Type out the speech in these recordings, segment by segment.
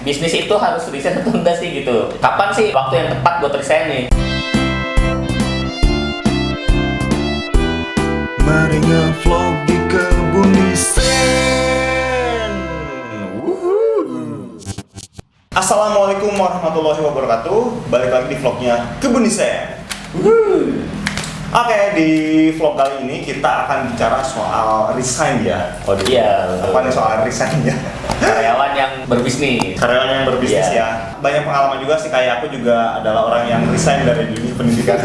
bisnis itu harus resign atau enggak sih gitu? Kapan sih waktu yang tepat buat resign nih? Mari ngevlog di kebun Nisen. Assalamualaikum warahmatullahi wabarakatuh. Balik lagi di vlognya Kebun Nisen. Oke, di vlog kali ini kita akan bicara soal resign ya. Iya. Apa nih soal resign ya? Karyawan yang berbisnis. Karyawan yang berbisnis Iya. ya. Banyak pengalaman juga sih, kayak aku juga adalah orang yang resign dari dunia pendidikan.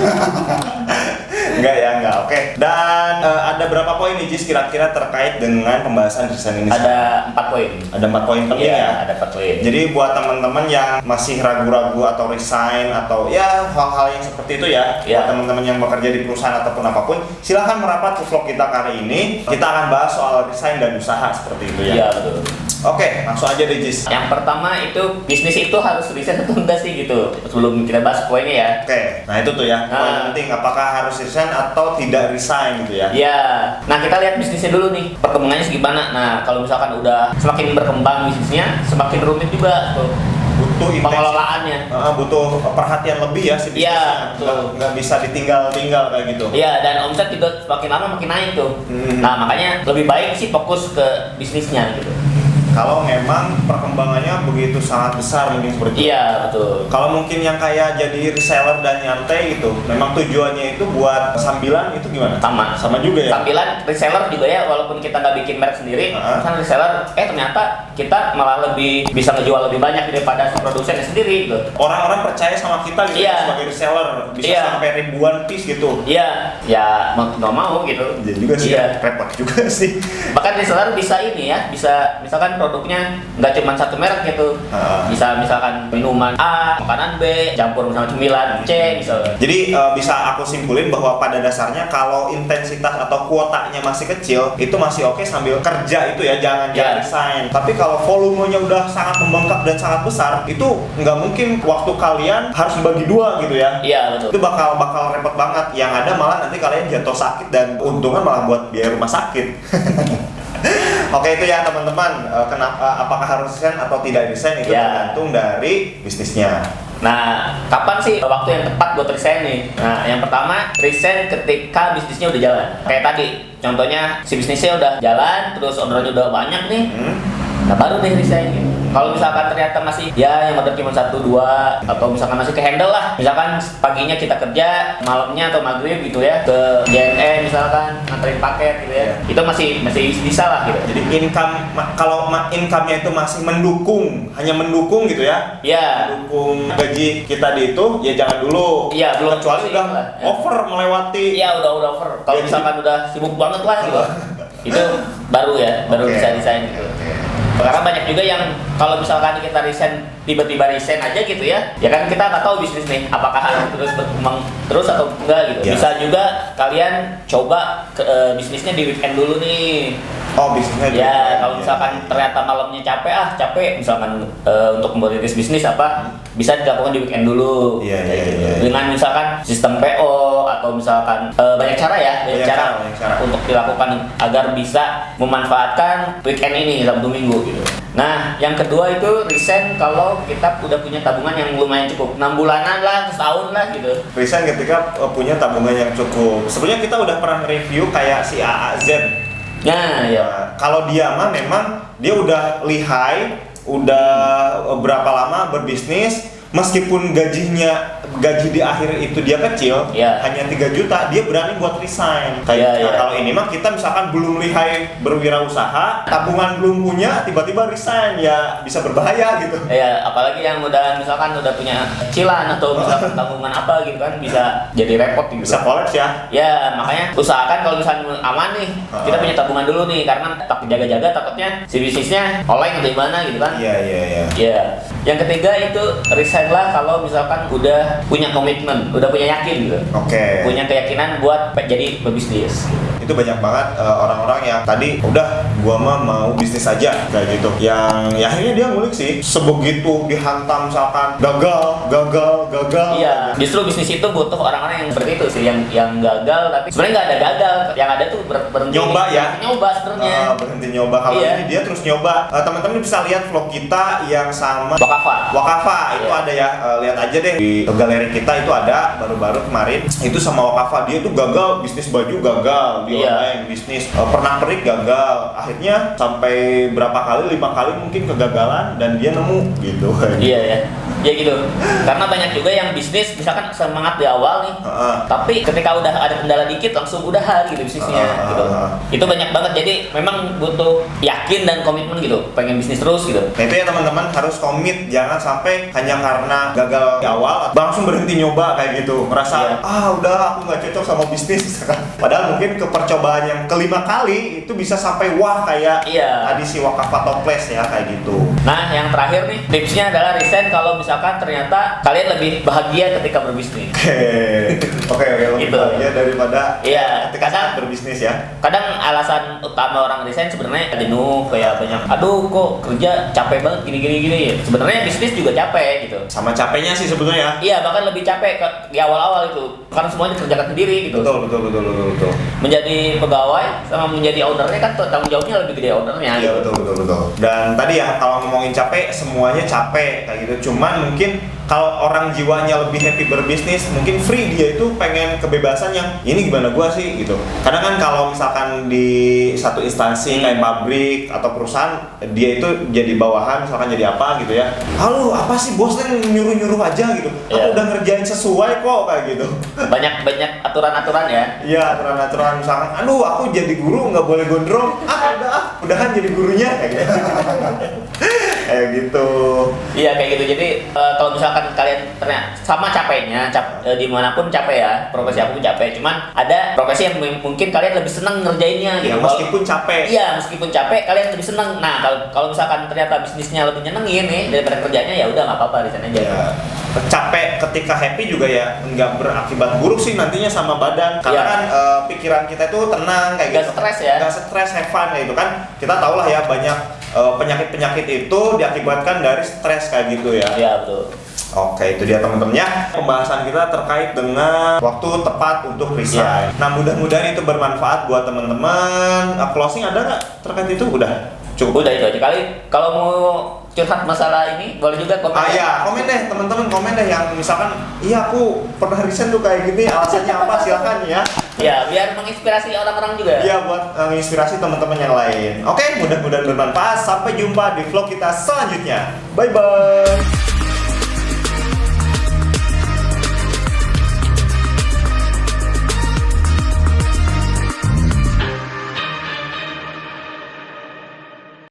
Enggak. Oke. Dan ada berapa poin nih Jis kira-kira terkait dengan pembahasan resign ini? Ada 4 poin. Ada 4 poin penting Iya, ya. ada 4 poin. Jadi buat teman-teman yang masih ragu-ragu atau resign atau ya hal-hal yang seperti itu ya, Iya. buat teman-teman yang bekerja di perusahaan ataupun apapun, silahkan merapat ke vlog kita kali ini. Kita akan bahas soal resign dan usaha seperti itu ya. Iya, betul. Oke, langsung aja deh Jis. Yang pertama itu bisnis itu harus resign atau enggak sih gitu. Sebelum kita bahas poinnya ya. Oke, nah itu tuh ya, poin penting, apakah harus resign atau tidak resign gitu ya. Iya. Nah, kita lihat bisnisnya dulu nih. Perkembangannya segimana. Nah, kalau misalkan udah semakin berkembang bisnisnya, semakin rumit juga tuh Butuh pengelolaannya. butuh perhatian lebih ya si bisnisnya. Iya, betul. Nggak bisa ditinggal-tinggal kayak gitu. Iya, dan omset juga semakin lama makin naik tuh. Nah, makanya lebih baik sih fokus ke bisnisnya gitu. Kalau memang perkembangannya begitu sangat besar mungkin seperti itu. Iya, betul. Kalau mungkin yang kayak jadi reseller dan nyantai gitu, memang tujuannya itu buat sambilan, itu gimana? Sama juga ya? Sambilan reseller juga ya, walaupun kita nggak bikin merek sendiri, misalnya reseller, ternyata kita malah lebih bisa ngejual lebih banyak daripada si produsennya sendiri gitu. Orang-orang percaya sama kita gitu Iya. sebagai reseller, bisa Iya. sampai ribuan piece gitu. Iya, ya nggak mau gitu. Jadi juga sih, Iya. repot juga sih. Bahkan reseller bisa ini ya, bisa misalkan produknya nggak cuma satu merek gitu, bisa misalkan minuman A, makanan B, campur sama cemilan C misalnya. Jadi bisa aku simpulin bahwa pada dasarnya kalau intensitas atau kuotanya masih kecil, itu masih oke sambil kerja itu ya, jangan Iya. resign. Tapi kalau volumenya udah sangat membengkak dan sangat besar, itu nggak mungkin waktu kalian harus dibagi dua gitu ya. Iya, betul. Itu bakal repot banget. Yang ada malah nanti kalian jatuh sakit dan keuntungan malah buat biaya rumah sakit. Oke, itu ya teman-teman. Apakah harus resign atau tidak resign itu Ya. tergantung dari bisnisnya. Nah, kapan sih waktu yang tepat buat resign nih? Nah, yang pertama, resign ketika bisnisnya udah jalan. Kayak tadi, contohnya si bisnisnya udah jalan, terus ordernya udah banyak nih. Nah, baru deh resign gitu. Kalau misalkan ternyata masih ya yang order cuma 1-2 atau misalkan masih ke handle lah. Misalkan paginya kita kerja, malamnya atau maghrib gitu ya ke JNE misalkan nganterin paket gitu ya. Itu masih bisa lah gitu. Jadi kalau income-nya itu masih hanya mendukung gitu ya. Iya. Mendukung gaji kita di itu, ya jangan dulu. Iya, belum Kecuali udah lah. over melewati. Iya, udah over. Kalau Gaji. misalkan udah sibuk banget lah gitu. Itu baru Oke. bisa resign gitu. Karena banyak juga yang kalau misalkan kita resign tiba-tiba resign aja gitu ya kan kita nggak tahu bisnis nih apakah harus terus berkembang terus atau enggak gitu. Ya. Bisa juga kalian coba bisnisnya di weekend dulu nih. Oh, bisnisnya dulu. Ya, kalau misalkan ternyata malamnya capek misalkan untuk merintis bisnis bisa dilakukan di weekend dulu. Iya. Dengan misalkan sistem PO atau misalkan banyak cara Banyak cara. untuk dilakukan agar bisa memanfaatkan weekend ini Sabtu Minggu gitu. Nah, yang kedua itu resign kalau kita udah punya tabungan yang lumayan cukup 6 bulanan lah, setahun lah gitu. Resign ketika punya tabungan yang cukup. Sebenarnya kita udah pernah review kayak si AAZ. Nah, ya. Kalau dia mah memang dia udah lihai, udah berapa lama berbisnis, meskipun gaji di akhir itu dia kecil, hanya 3 juta, dia berani buat resign. Kalau ini mah kita misalkan belum lihai berwirausaha, tabungan belum punya, tiba-tiba resign, ya bisa berbahaya gitu. Ya, apalagi yang misalkan udah punya cicilan atau misalkan tanggungan apa gitu kan bisa jadi repot gitu. Bisa kolaps ya. Ya, makanya usahakan kalau misalnya aman nih, kita punya tabungan dulu nih karena tak jaga-jaga takutnya si bisnisnya oleng atau gimana gitu kan. Iya. Ya. Yang ketiga itu resign lah kalau misalkan udah punya komitmen, udah punya yakin gitu. Oke. Punya keyakinan buat jadi pebisnis. itu banyak banget orang-orang yang tadi udah gua mah mau bisnis aja kayak gitu. Yang ya akhirnya dia ngulik sih, sebegitu dihantam misalkan gagal. Iya, justru bisnis itu butuh orang-orang yang seperti itu sih, yang gagal tapi sebenarnya nggak ada gagal, yang ada tuh berhenti nyoba ya, nyoba sebenarnya. Berhenti nyoba. Kalau ini dia terus nyoba. Teman-teman bisa lihat vlog kita yang sama Wakafa itu ada ya, lihat aja deh di galeri kita itu ada baru-baru kemarin itu sama Wakafa. Dia tuh gagal bisnis baju, gagal di online bisnis, pernah perik gagal, akhirnya sampai berapa kali, 5 kali mungkin kegagalan dan dia nemu gitu. Iya ya. Ya gitu, karena banyak juga yang bisnis misalkan semangat di awal nih, tapi ketika udah ada kendala dikit langsung udahan gitu bisnisnya gitu. Itu banyak banget, jadi memang butuh yakin dan komitmen gitu, pengen bisnis terus gitu. Nah itu ya teman-teman, harus komit, jangan sampai hanya karena gagal di awal langsung berhenti nyoba kayak gitu, merasa udah aku nggak cocok sama bisnis. Padahal mungkin ke percobaan yang kelima kali itu bisa sampai wah kayak tadi si Wakafa Toples ya kayak gitu. Nah yang terakhir nih tipsnya adalah resign kalau misalkan ternyata kalian lebih bahagia ketika berbisnis. Oke, lebih bahagia daripada ketika berbisnis ya. Kadang alasan utama orang resign sebenarnya jenuh, kayak banyak aduh kok kerja capek banget gini. Sebenarnya bisnis juga capek gitu. Sama capeknya sih sebetulnya. Iya, bahkan lebih capek di awal-awal itu karena semuanya dikerjakan sendiri gitu. Betul. Menjadi pegawai sama menjadi ownernya kan tanggung jawabnya lebih gede ownernya. Iya gitu. Betul. Dan tadi ya kalau ngomongin capek, semuanya capek kayak gitu. Cuman mungkin kalau orang jiwanya lebih happy berbisnis, mungkin free, dia itu pengen kebebasan yang ini gimana gua sih gitu. Karena kan kalau misalkan di satu instansi kayak pabrik atau perusahaan, dia itu jadi bawahan misalkan jadi apa gitu ya. Halo, apa sih bosnya nyuruh-nyuruh aja gitu. Aku udah ngerjain sesuai kok kayak gitu. Banyak aturan-aturan ya. Iya, aturan-aturan misalkan, aduh aku jadi guru nggak boleh gondrong. Udahan jadi gurunya kayak gitu. Kayak gitu. Iya kayak gitu. Jadi kalau misalkan kalian ternyata sama capeknya, dimanapun capek ya, profesi apapun capek. Cuman ada profesi yang mungkin kalian lebih seneng ngerjainnya gitu. Ya, meskipun capek. Iya, meskipun capek kalian lebih seneng. Nah kalau misalkan ternyata bisnisnya lebih nyenengin nih daripada kerjanya, ya udah nggak apa-apa di sana aja. Ya. Capek ketika happy juga ya nggak berakibat buruk sih nantinya sama badan. Karena kan pikiran kita itu tenang kayak gitu. Nggak stres ya. Nggak stres, have fun kayak gitu kan. Kita tahu lah ya banyak penyakit-penyakit itu diakibatkan dari stres kayak gitu ya. Iya betul. Oke, itu dia teman-teman ya pembahasan kita terkait dengan waktu tepat untuk resign. Nah mudah-mudahan itu bermanfaat buat teman-teman. Closing ada nggak terkait itu? Udah cukup. Udah itu aja kali. Kalau mau curhat masalah ini boleh juga komen. Komen deh teman-teman, komen deh yang misalkan iya aku pernah resign tuh kayak gini, alasannya apa, silakan ya. Ya biar menginspirasi orang-orang juga. Iya buat menginspirasi teman-teman yang lain. Oke, mudah-mudahan bermanfaat. Sampai jumpa di vlog kita selanjutnya. Bye bye.